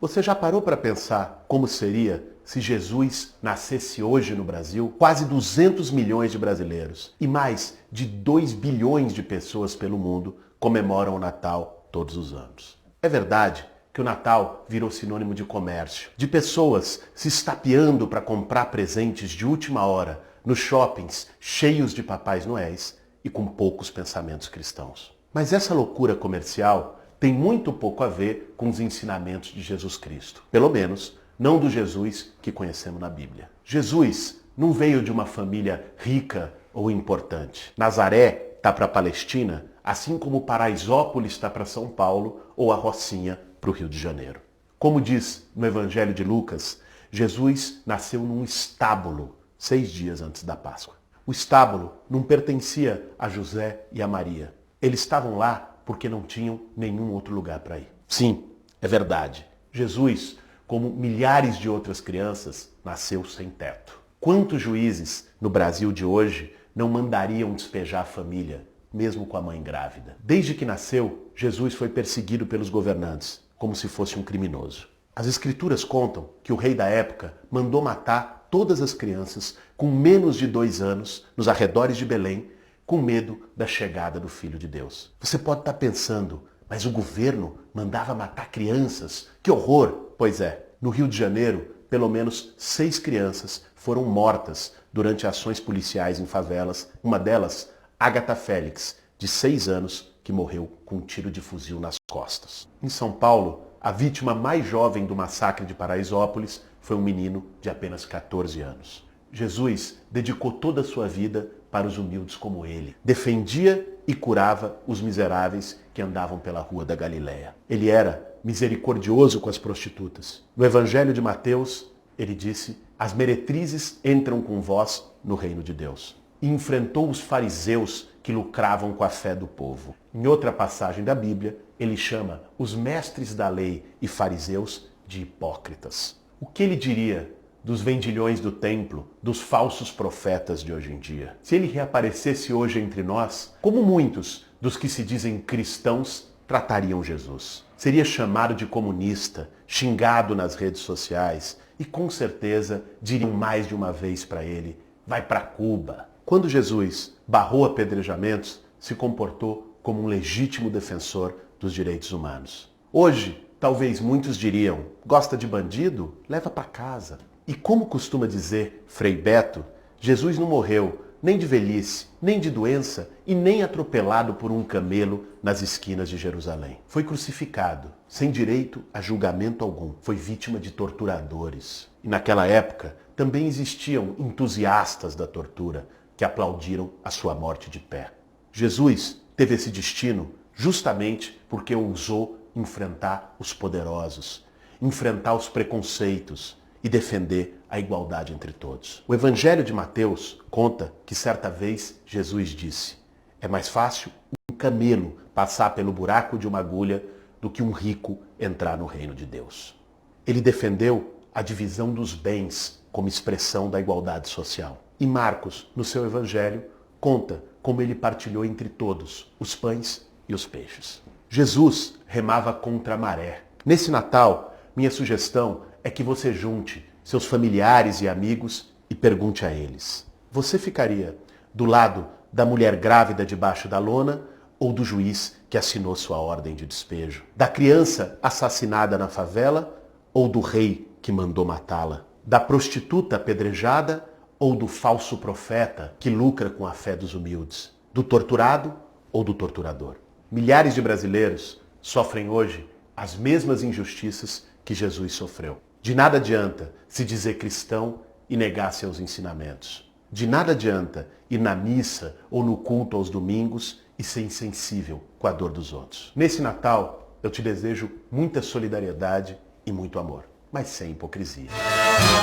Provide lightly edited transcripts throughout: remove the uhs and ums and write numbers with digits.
Você já parou para pensar como seria se Jesus nascesse hoje no Brasil? Quase 200 milhões de brasileiros e mais de 2 bilhões de pessoas pelo mundo comemoram o Natal todos os anos. É verdade que o Natal virou sinônimo de comércio, de pessoas se estapeando para comprar presentes de última hora nos shoppings cheios de Papais Noéis e com poucos pensamentos cristãos. Mas essa loucura comercial tem muito pouco a ver com os ensinamentos de Jesus Cristo. Pelo menos, não do Jesus que conhecemos na Bíblia. Jesus não veio de uma família rica ou importante. Nazaré está para a Palestina, assim como Paraisópolis está para São Paulo ou a Rocinha para o Rio de Janeiro. Como diz no Evangelho de Lucas, Jesus nasceu num estábulo 6 dias antes da Páscoa. O estábulo não pertencia a José e a Maria. Eles estavam lá porque não tinham nenhum outro lugar para ir. Sim, é verdade. Jesus, como milhares de outras crianças, nasceu sem teto. Quantos juízes no Brasil de hoje não mandariam despejar a família, mesmo com a mãe grávida? Desde que nasceu, Jesus foi perseguido pelos governantes, como se fosse um criminoso. As escrituras contam que o rei da época mandou matar todas as crianças com menos de 2 anos nos arredores de Belém, com medo da chegada do Filho de Deus. Você pode estar pensando, mas o governo mandava matar crianças? Que horror! Pois é, no Rio de Janeiro, pelo menos 6 crianças foram mortas durante ações policiais em favelas. Uma delas, Agatha Félix, de 6 anos, que morreu com um tiro de fuzil nas costas. Em São Paulo, a vítima mais jovem do massacre de Paraisópolis foi um menino de apenas 14 anos. Jesus dedicou toda a sua vida para os humildes como ele. Defendia e curava os miseráveis que andavam pela rua da Galileia. Ele era misericordioso com as prostitutas. No Evangelho de Mateus, ele disse: as meretrizes entram com vós no reino de Deus. E enfrentou os fariseus que lucravam com a fé do povo. Em outra passagem da Bíblia, ele chama os mestres da lei e fariseus de hipócritas. O que ele diria dos vendilhões do templo, dos falsos profetas de hoje em dia? Se ele reaparecesse hoje entre nós, como muitos dos que se dizem cristãos tratariam Jesus? Seria chamado de comunista, xingado nas redes sociais e com certeza diriam mais de uma vez para ele: vai para Cuba. Quando Jesus barrou apedrejamentos, se comportou como um legítimo defensor dos direitos humanos. Hoje, talvez muitos diriam: gosta de bandido? Leva para casa. E como costuma dizer Frei Beto, Jesus não morreu nem de velhice, nem de doença e nem atropelado por um camelo nas esquinas de Jerusalém. Foi crucificado, sem direito a julgamento algum. Foi vítima de torturadores. E naquela época também existiam entusiastas da tortura que aplaudiram a sua morte de pé. Jesus teve esse destino justamente porque ousou enfrentar os poderosos, enfrentar os preconceitos e defender a igualdade entre todos. O Evangelho de Mateus conta que certa vez Jesus disse: é mais fácil um camelo passar pelo buraco de uma agulha do que um rico entrar no reino de Deus. Ele defendeu a divisão dos bens como expressão da igualdade social. E Marcos, no seu Evangelho, conta como ele partilhou entre todos os pães e os peixes. Jesus remava contra a maré. Nesse Natal, minha sugestão é que você junte seus familiares e amigos e pergunte a eles: você ficaria do lado da mulher grávida debaixo da lona ou do juiz que assinou sua ordem de despejo? Da criança assassinada na favela ou do rei que mandou matá-la? Da prostituta apedrejada ou do falso profeta que lucra com a fé dos humildes? Do torturado ou do torturador? Milhares de brasileiros sofrem hoje as mesmas injustiças que Jesus sofreu. De nada adianta se dizer cristão e negar seus ensinamentos. De nada adianta ir na missa ou no culto aos domingos e ser insensível com a dor dos outros. Nesse Natal, eu te desejo muita solidariedade e muito amor, mas sem hipocrisia.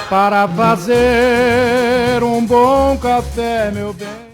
Para fazer um bom café, meu bem.